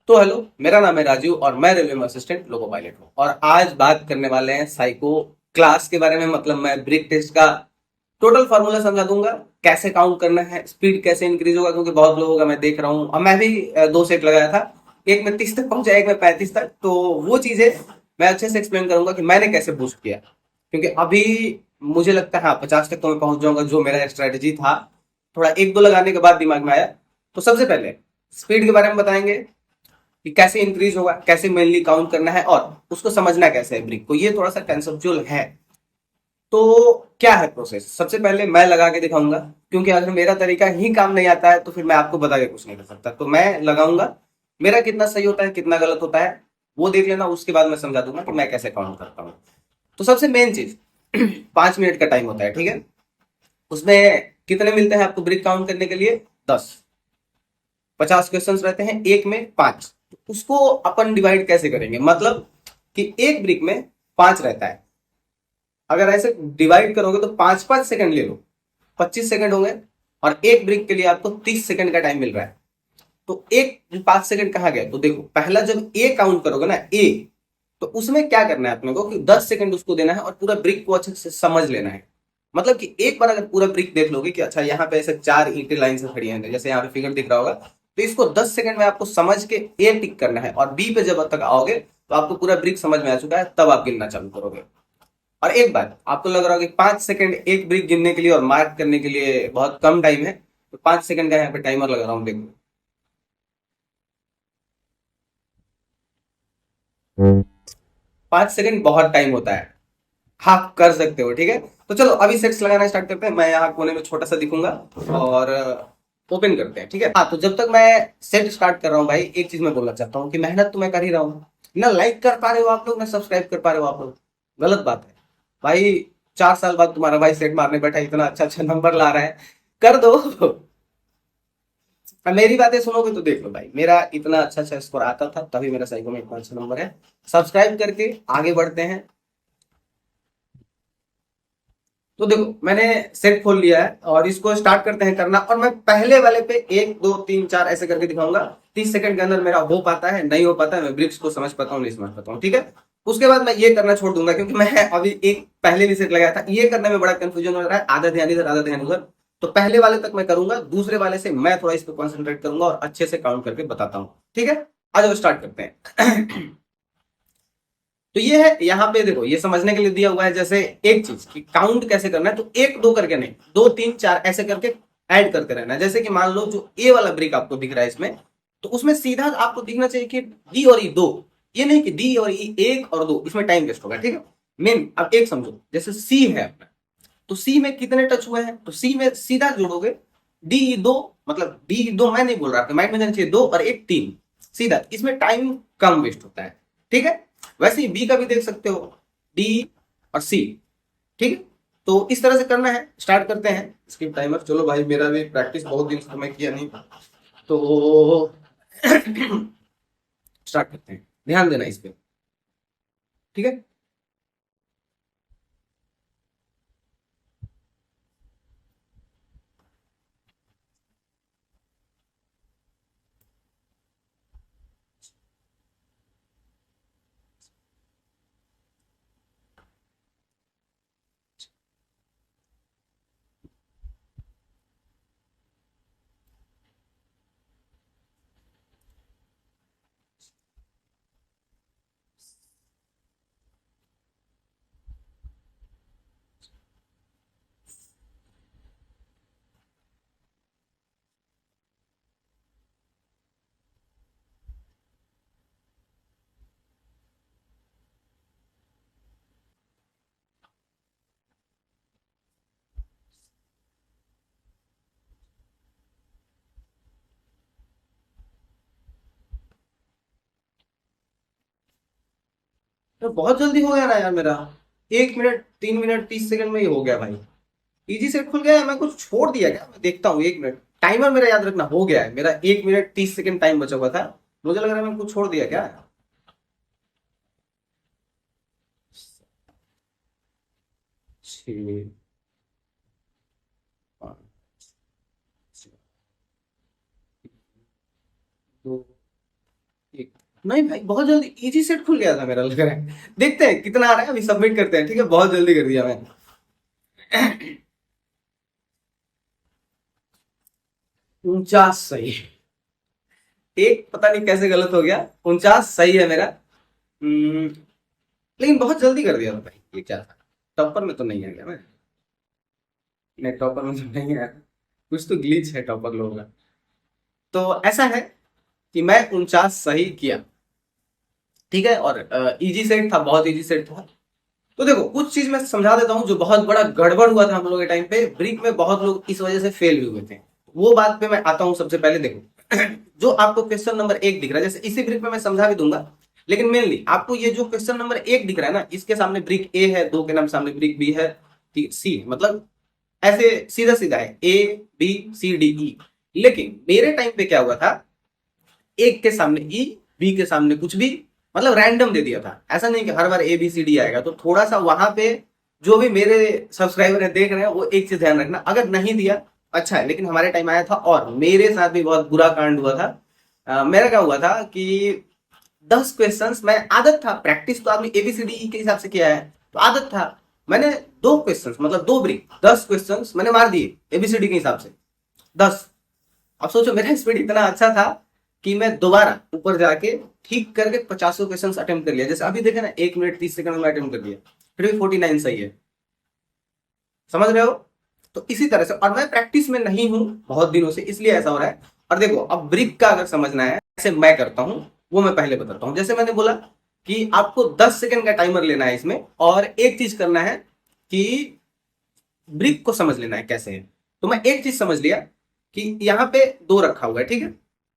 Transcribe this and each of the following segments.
तो हेलो, मेरा नाम है राजू और मैं रेलवे में असिस्टेंट लोको पायलट हूँ। और आज बात करने वाले हैं साइको क्लास के बारे में। मतलब मैं ब्रेक टेस्ट का टोटल फार्मूला समझा दूंगा, कैसे काउंट करना है, स्पीड कैसे इंक्रीज होगा, क्योंकि बहुत लोगों का मैं देख रहा हूँ। और मैं भी दो सेट लगाया था, एक में 30 तक पहुंचा, एक में 35 तक। तो वो चीजें मैं अच्छे से एक्सप्लेन करूंगा कि मैंने कैसे बूस्ट किया, क्योंकि अभी मुझे लगता है हाँ 50 तक तो मैं पहुंच जाऊंगा, जो मेरा स्ट्रेटेजी था। थोड़ा एक दो लगाने के बाद दिमाग में आया। तो सबसे पहले स्पीड के बारे में बताएंगे कि कैसे इंक्रीज होगा, कैसे मेनली काउंट करना है और उसको समझना कैसे है ब्रिक को। ये थोड़ा सा कंसेप्चुअल है। तो क्या है प्रोसेस, सबसे पहले मैं लगा के दिखाऊंगा, क्योंकि अगर मेरा तरीका ही काम नहीं आता है तो फिर मैं आपको बता के कुछ नहीं कर सकता। तो मैं लगाऊंगा, मेरा कितना सही होता है कितना गलत होता है वो देख लेना, उसके बाद मैं समझा दूंगा कि मैं कैसे काउंट करता हूँ। तो सबसे मेन चीज 5 मिनट का टाइम होता है, ठीक है। उसमें कितने मिलते हैं आपको ब्रिक काउंट करने के लिए? 10। 50 क्वेश्चंस रहते हैं, एक में 5। उसको अपन डिवाइड कैसे करेंगे, मतलब कि एक ब्रिक में 5 रहता है। अगर ऐसे डिवाइड करोगे तो 5-5 सेकंड ले लो, 25 सेकंड हो गए। और एक ब्रिक के लिए आपको 30 सेकंड का टाइम मिल रहा है। तो एक 5 सेकंड कहाँ गए? तो देखो, पहला जब ए काउंट करोगे ना, ए, तो उसमें क्या करना है अपने को कि 10 सेकंड उसको देना है और पूरा ब्रिक को अच्छे से समझ लेना है। मतलब कि एक बार अगर पूरा ब्रिक देख लोगे कि अच्छा यहाँ पे ऐसे 4 ईंटें लाइन से खड़ी हैं, जैसे यहाँ पे फिगर दिख रहा होगा, तो इसको 10 सेकंड में आपको समझ के ए टिक करना है। और बी पे जब तक आओगे तो आपको पूरा ब्रिक समझ में आ चुका है, तब आप गिनना चालू करोगे। और एक बात आपको लग रहा होगा कि 5 सेकंड एक ब्रिक गिनने के लिए और मार्क करने के लिए बहुत कम टाइम है, तो 5 सेकंड का यहाँ पे टाइमर लगा रहा हूँ, देखो। 5 सेकंड बहुत टाइम होता है, हाँ कर सकते हो, ठीक है। तो चलो अभी सेट्स लगाना स्टार्ट करते हैं। मैं यहाँ कोने में छोटा सा दिखूंगा और ओपन करते हैं, ठीक है। हाँ, तो जब तक मैं सेट स्टार्ट कर रहा हूँ भाई, एक चीज मैं बोलना चाहता हूँ कि मेहनत तो मैं कर ही रहा हूँ। ना लाइक कर पा रहे हो आप लोग, ना सब्सक्राइब कर पा रहे हो आप लोग। गलत बात है भाई। 4 साल बाद तुम्हारा भाई सेट मारने बैठा, इतना अच्छा अच्छा नंबर ला रहा है, कर दो। अब मेरी बातें सुनोगे तो देख लो भाई, मेरा इतना अच्छा अच्छा स्कोर आता था तभी मेरा साइको में इतना अच्छा नंबर है। सब्सक्राइब करके आगे बढ़ते हैं। तो देखो, मैंने सेट खोल लिया है और इसको स्टार्ट करते हैं करना। और मैं पहले वाले पे 1 2 3 4 ऐसे करके दिखाऊंगा। 30 सेकंड के अंदर मेरा हो पाता है नहीं हो पाता है, मैं ब्रिक्स को समझ पाता हूँ नहीं समझ पाता हूँ, ठीक है। उसके बाद मैं ये करना छोड़ दूंगा, क्योंकि मैं अभी एक पहले भी सेट लगाया था, ये करने में बड़ा कंफ्यूजन हो रहा है, आधा ध्यान इधर आधा ध्यान उधर। तो पहले वाले तक मैं करूंगा, दूसरे वाले से मैं थोड़ा इस पर कॉन्सेंट्रेट करूंगा और अच्छे से काउंट करके बताता हूँ, ठीक है। आ जाओ स्टार्ट करते हैं। तो ये है, यहाँ पे देखो ये समझने के लिए दिया हुआ है जैसे एक चीज कि काउंट कैसे करना है। तो एक दो करके नहीं, 2 3 4 ऐसे करके ऐड करते रहना है। जैसे कि मान लो जो ए वाला ब्रिक आपको दिख रहा है इसमें, तो उसमें सीधा आपको दिखना चाहिए कि डी और ई दो। ये नहीं कि डी और ई एक और दो, इसमें टाइम वेस्ट होगा, ठीक है। मेन अब एक समझो, जैसे सी है अपना, तो सी में कितने टच हुए हैं? तो सी में सीधा जोड़ोगे डी ई दो, मतलब डी दो मैं नहीं बोल रहा, माइंड में जाना चाहिए, दो और एक तीन, सीधा। इसमें टाइम कम वेस्ट होता है, ठीक है। वैसे ही बी का भी देख सकते हो, डी और सी, ठीक है। तो इस तरह से करना है। स्टार्ट करते हैं, स्किप टाइमर। चलो भाई, मेरा भी प्रैक्टिस बहुत दिन से मैं किया नहीं, तो स्टार्ट करते हैं। ध्यान देना इस पे, ठीक है। तो बहुत जल्दी हो गया ना यार मेरा, 1 मिनट 3 मिनट 30 सेकंड में ही हो गया भाई। इजी सेट खुल गया है, मैं कुछ छोड़ दिया क्या? मैं देखता हूँ 1 मिनट। टाइमर मेरा याद रखना हो गया है, मेरा 1 मिनट 30 सेकंड टाइम बचा हुआ था। मुझे लग रहा है मैं कुछ छोड़ दिया क्या। 6 5 4 2 एक, नहीं भाई बहुत जल्दी इजी सेट खुल गया था मेरा, लग रहा है। देखते हैं कितना आ रहा है, अभी सबमिट करते हैं, ठीक है। बहुत जल्दी कर दिया मैं। 49 सही। एक पता नहीं कैसे गलत हो गया, 49 सही है मेरा। लेकिन बहुत जल्दी कर दिया था भाई, ये क्या था? टॉपर में तो नहीं आ गया मैं। नहीं टॉपर में तो नहीं आया, कुछ तो ग्लिच है टॉपर लोगों का। तो ऐसा है कि मैं 49 सही किया, ठीक है। और इजी सेट था, बहुत इजी सेट था। तो देखो कुछ चीज मैं समझा देता हूँ जो बहुत बड़ा गड़बड़ हुआ था हम लोग के टाइम पे ब्रिक में, बहुत लोग इस वजह से फेल भी हुए थे। वो बात पे मैं आता हूँ। सबसे पहले देखो, जो आपको क्वेश्चन नंबर 1 दिख रहा है, जैसे इसी ब्रिक में मैं समझा भी दूंगा, लेकिन मेनली आपको ये जो क्वेश्चन नंबर 1 दिख रहा है ना, इसके सामने ब्रिक ए है, 2 के नाम सामने ब्रिक बी है, सी, मतलब ऐसे सीधा सीधा है, A B C D E. लेकिन मेरे टाइम पे क्या हुआ था, एक के सामने ई, बी के सामने कुछ भी, मतलब रैंडम दे दिया था। ऐसा नहीं कि हर बार ए बी सी डी आएगा। तो थोड़ा सा वहां पे जो भी मेरे सब्सक्राइबर है देख रहे हैं, वो एक चीज ध्यान रखना, अगर नहीं दिया अच्छा है, लेकिन हमारे टाइम आया था और मेरे साथ भी बहुत बुरा कांड हुआ था। मेरा क्या हुआ था कि 10 क्वेश्चंस, मैं आदत था, प्रैक्टिस तो आदमी एबीसीडी के हिसाब से किया है, तो आदत था। मैंने 2 क्वेश्चंस, मतलब 2 ब्रिक, 10 क्वेश्चंस मैंने मार दिए एबीसीडी के हिसाब से, 10। अब सोचो मेरा स्पीड इतना अच्छा था कि मैं दोबारा ऊपर जाके ठीक करके 50 क्वेश्चन अटेम्प्ट कर लिया। जैसे अभी देखे ना, 1 मिनट 30 सेकंड में अटेम्प्ट कर लिया, फिर भी 49 सही है। समझ रहे हो? तो इसी तरह से, और मैं प्रैक्टिस में नहीं हूं बहुत दिनों से, इसलिए ऐसा हो रहा है। और देखो अब ब्रिक का अगर समझना है ऐसे मैं करता हूं, वो मैं पहले बताता हूं। जैसे मैंने बोला कि आपको 10 सेकंड का टाइमर लेना है इसमें, और एक चीज करना है कि ब्रिक को समझ लेना है कैसे है। तो मैं एक चीज समझ लिया कि यहाँ पे 2 रखा हुआ है, ठीक है,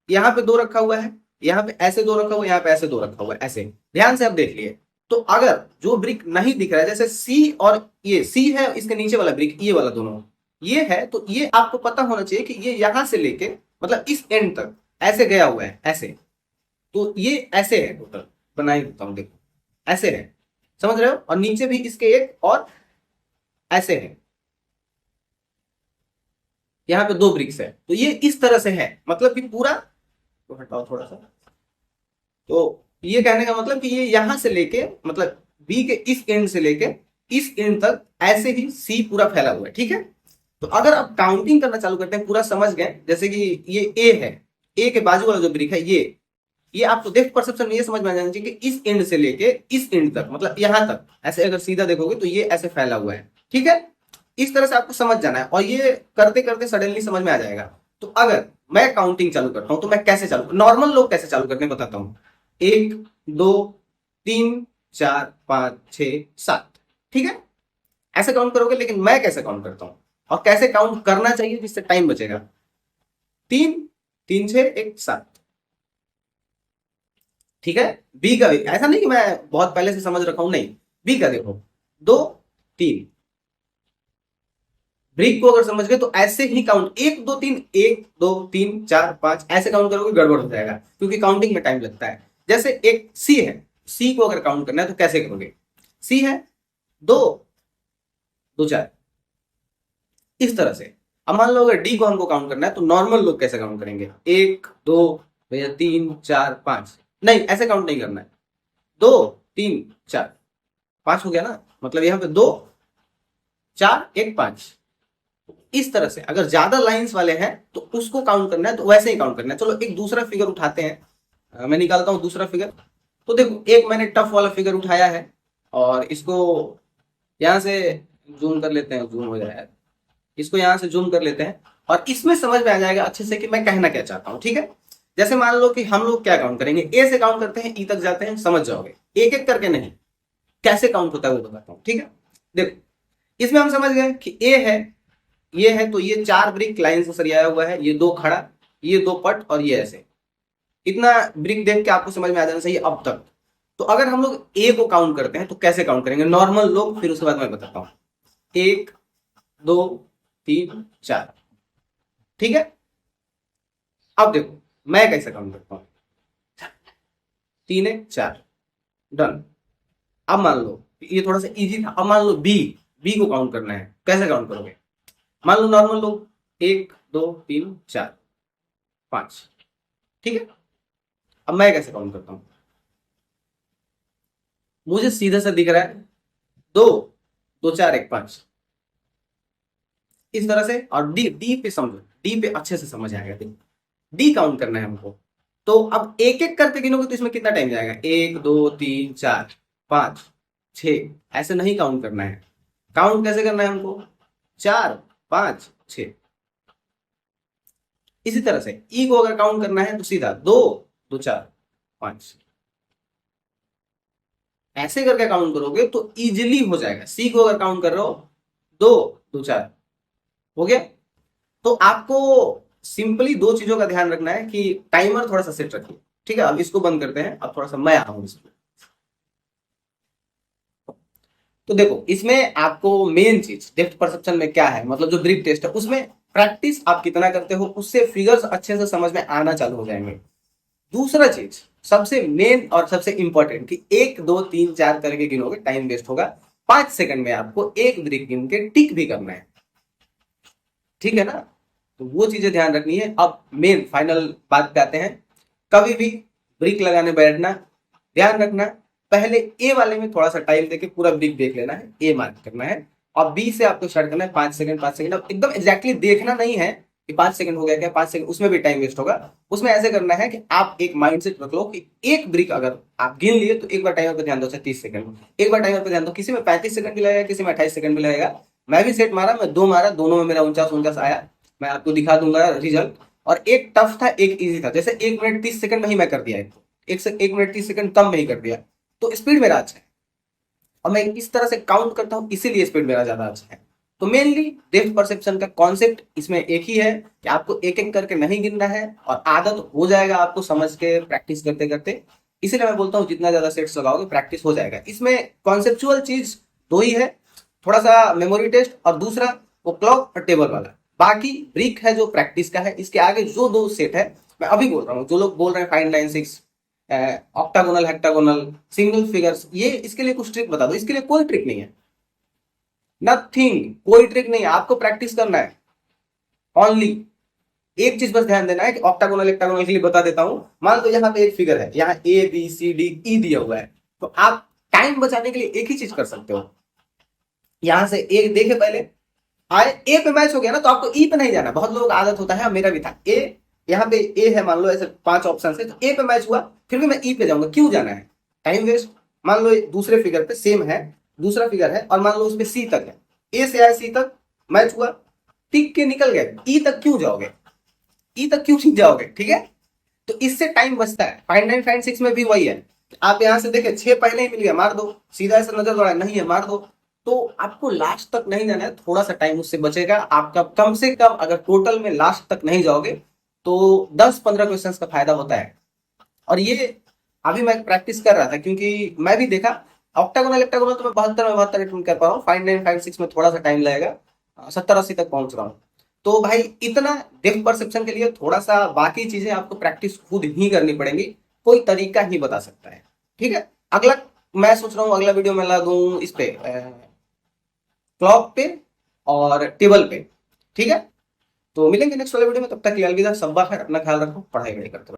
यहाँ पे 2 रखा हुआ है, यहाँ पे ऐसे 2 रखा हुआ है, यहाँ पे ऐसे 2 रखा हुआ है, ऐसे ध्यान से आप देख लिए। तो अगर जो ब्रिक नहीं दिख रहा है, जैसे सी, और ये सी है, इसके नीचे वाला ब्रिक ये वाला दोनों ये है, तो ये आपको पता होना चाहिए कि ये यहां से लेके मतलब इस एंड तक ऐसे गया हुआ है, ऐसे। तो ये ऐसे है टोटल, बनाई देता हूं, देखो ऐसे है, समझ रहे हो? और नीचे भी इसके एक और ऐसे है, यहाँ पे 2 ब्रिक्स है, तो ये इस तरह से है, मतलब कि पूरा, तो हटाओ थोड़ा सा। तो ये कहने का मतलब कि ये यहां से लेके, मतलब बी के इस एंड से लेके इस एंड तक ऐसे ही सी पूरा फैला हुआ है, ठीक है। तो अगर आप काउंटिंग करना चालू करते हैं, पूरा समझ गए, जैसे कि ये ए है, ए के बाजू वाला जो ब्रिक है ये आपको डेप्थ परसेप्शन में ये समझ में आ जाना चाहिए कि इस एंड से लेके इस एंड तक, मतलब यहां तक ऐसे अगर सीधा देखोगे तो ये ऐसे फैला हुआ है, ठीक है। इस तरह से आपको समझ जाना है, और ये करते करते सडनली समझ में आ जाएगा। तो अगर मैं काउंटिंग चालू करता हूं तो मैं कैसे चालू, नॉर्मल लोग कैसे चालू करते हैं बताता हूं। 1 2 3 4 5 6 7, ठीक है, ऐसे काउंट करोगे। लेकिन मैं कैसे काउंट करता हूं और कैसे काउंट करना चाहिए जिससे टाइम बचेगा, 3 3 6 1 7, ठीक है। बी का भी ऐसा नहीं कि मैं बहुत पहले से समझ रखा हूं, नहीं। बी का देखो, 2 3, ब्रिक को अगर समझ गए तो ऐसे ही काउंट, 1 2 3, 1 2 3 4 5, ऐसे काउंट करोगे गड़बड़ हो जाएगा, क्योंकि काउंटिंग में टाइम लगता है। जैसे एक सी है, सी को अगर काउंट करना है तो कैसे करोगे, सी है 2 2 4, इस तरह से। अब मान लो अगर डी को हमको काउंट करना है तो नॉर्मल लोग कैसे काउंट करेंगे, 1 2 3 4 5, नहीं ऐसे काउंट नहीं करना है, 2 3 4 5 हो गया ना, मतलब यहाँ पे 2 4 1 5, इस तरह से। अगर ज्यादा लाइंस वाले हैं तो उसको काउंट करना है तो वैसे ही काउंट करना है। चलो एक दूसरा फिगर उठाते हैं, मैं निकालता हूं दूसरा फिगर। तो देखो एक मैंने टफ वाला फिगर उठाया है, और इसको यहां से जूम कर लेते हैं, जूम हो जाए, इसको यहां से जूम कर लेते हैं, और इसमें समझ में आ जाएगा अच्छे से कि मैं कहना क्या चाहता हूं, ठीक है। जैसे मान लो कि हम लोग क्या काउंट करेंगे, ए से काउंट करते हैं, ई तक जाते हैं, समझ जाओगे, एक एक करके नहीं, कैसे काउंट होता है वो बताता हूं, ठीक है। देखो इसमें हम समझ गए कि ए है, ये है, तो ये 4 ब्रिक लाइन से सरियाया हुआ है, ये 2 खड़ा, ये 2 पट, और ये ऐसे। इतना ब्रिक देख के आपको समझ में आ जाना चाहिए अब तक। तो अगर हम लोग ए को काउंट करते हैं तो कैसे काउंट करेंगे नॉर्मल लोग, फिर उसके बाद मैं बताता हूं। 1 2 3 4, ठीक है। अब देखो मैं कैसे काउंट करता हूं, 3 1 4, डन। अब मान लो ये थोड़ा सा इजी था, अब मान लो बी, बी को काउंट करना है, कैसे काउंट करोगे। मान लो नॉर्मल लोग 1 2 3 4 5, ठीक है। अब मैं कैसे काउंट करता हूं, मुझे सीधा सा दिख रहा है 2 2 4 1 5 इस तरह से। और डी डी पे समझो, डी पे अच्छे से समझ आएगा, डी काउंट करना है हमको। तो अब एक एक करके गिनोगे तो इसमें कितना टाइम जाएगा, 1 2 3 4 5 6, ऐसे नहीं काउंट करना है। काउंट कैसे करना है हमको, 4 5 6। इसी तरह से ई को अगर काउंट करना है तो सीधा 2 2 4 5, ऐसे करके काउंट करोगे तो इजिली हो जाएगा। सी को अगर काउंट कर रहे हो 2 2 4 हो गया। तो आपको सिंपली दो चीजों का ध्यान रखना है कि टाइमर थोड़ा सा सेट रखिए, ठीक है। अब इसको बंद करते हैं, अब थोड़ा सा मैं आ रहा हूं इसमें। तो देखो इसमें आपको मेन चीज डेप्थ परसेप्शन में क्या है, मतलब जो ब्रीफ टेस्ट है उसमें प्रैक्टिस आप कितना करते हो उससे फिगर्स अच्छे से समझ में आना चालू हो जाएंगे। दूसरा चीज सबसे मेन और सबसे इंपॉर्टेंट कि 1 2 3 4 करके गिनोगे टाइम वेस्ट होगा। 5 सेकंड में आपको एक ब्रीफ गिन के टिक भी करना है, ठीक है ना। तो वो चीजें ध्यान रखनी है। अब मेन फाइनल बात पे आते हैं। कभी भी ब्रेक लगाने बैठना, ध्यान रखना पहले ए वाले में थोड़ा सा टाइम देके पूरा ब्रेक देख लेना है, ए मार्क करना है। और बी से आपको स्टार्ट करना है 5 सेकंड 5 सेकंड। अब एकदम एग्जैक्टली देखना नहीं है कि 5 सेकंड हो गया क्या, 5 सेकंड उसमें भी टाइम वेस्ट होगा। उसमें ऐसे करना है कि आप एक माइंडसेट रख लो कि एक ब्रेक अगर आप गिन लिए तो एक बार टाइमर पर ध्यान दो, 30 सेकंड, एक बार टाइमर पर ध्यान दो। किसी में 35 सेकंड भी लगेगा, किसी में 28 सेकंड भी लगेगा। मैं भी सेट मारा, मैं 2 मारा, दोनों में मेरा 49 आया। मैं आपको दिखा दूंगा रिजल्ट। और एक टफ था एक इजी था, जैसे 1 मिनट 30 सेकंड में ही मैं कर दिया, एक मिनट 30 सेकंड कम में ही कर दिया, तो स्पीड मेरा अच्छा है। और मैं इस तरह से काउंट करता हूं इसीलिए स्पीड मेरा ज्यादा अच्छा है। तो मेनली डेप्थ परसेप्शन का कॉन्सेप्ट इसमें एक ही है कि आपको एक एक करके नहीं गिनना है, और आदत हो जाएगा आपको समझ के प्रैक्टिस करते करते। इसीलिए मैं बोलता हूँ जितना ज्यादा सेट्स लगाओगे प्रैक्टिस हो जाएगा। इसमें कॉन्सेप्चुअल चीज दो ही है, थोड़ा सा मेमोरी टेस्ट और दूसरा वो क्लॉक और टेबल वाला। बाकी ब्रिक है जो प्रैक्टिस का है। इसके आगे जो दो सेट है मैं अभी बोल रहा हूँ, जो लोग बोल रहे हैं 5 9 6 ऑक्टागोनल हेक्टागोनल सिंगल फिगर्स, ये इसके लिए कुछ ट्रिक बता दो। इसके लिए कोई ट्रिक नहीं है, नथिंग, कोई ट्रिक नहीं है। आपको प्रैक्टिस करना है ओनली। एक चीज बस ध्यान देना है कि ऑक्टागोनल हेक्टागोनल के लिए बता देता हूं। मान लो यहाँ पे एक फिगर है, यहाँ A B C D E दिया हुआ है, तो आप टाइम बचाने के लिए एक ही चीज कर सकते हो। यहां से एक देखे पहले आए ए पे मैच हो गया ना, तो आपको ई पे नहीं जाना। बहुत लोग आदत होता है, मेरा भी था। ए यहाँ पे ए है, मान लो ऐसे 5 ऑप्शन है, तो ए पे मैच हुआ, फिर भी मैं ई पे जाऊंगा, क्यों जाना है, टाइम वेस्ट। मान लो दूसरे फिगर पे सेम है, दूसरा फिगर है और मान लो उसमें सी तक है, ए से आया सी तक मैच हुआ, टिक के निकल गए, ई तक क्यों जाओगे, ई तक क्यों नहीं जाओगे, ठीक है। तो इससे टाइम बचता है। 5 9 5 6 में भी वही है। आप यहां से देखे 6 पहले ही मिल गया, मार दो, सीधा ऐसा नजर दौड़ा नहीं है, मार दो। तो आपको लास्ट तक नहीं जाना है, थोड़ा सा टाइम उससे बचेगा आपका। कम से कम अगर टोटल में लास्ट तक नहीं जाओगे तो 10 15 क्वेश्चंस का फायदा होता है। और ये अभी मैं प्रैक्टिस कर रहा था क्योंकि मैं भी देखा ऑक्टागोनल एक्टागोनल तो मैं 72 में 72 अटेम्प्ट कर पा रहा हूँ। 5 9 5 6 में थोड़ा सा टाइम लगेगा, 70 80 तक पहुंच रहा हूँ। तो भाई इतना डेप्थ परसेप्शन के लिए थोड़ा सा बाकी चीजें आपको प्रैक्टिस खुद ही करनी पड़ेंगी, कोई तरीका ही बता सकता है, ठीक है। अगला मैं सोच रहा हूँ अगला वीडियो में ला दूं इस पे क्लॉक पे और टेबल पे, ठीक है। तो मिलेंगे नेक्स्ट वाले वीडियो में, तब तक के लिए अलविदा, सब खैर, अपना ख्याल रखो, पढ़ाई करते रहो।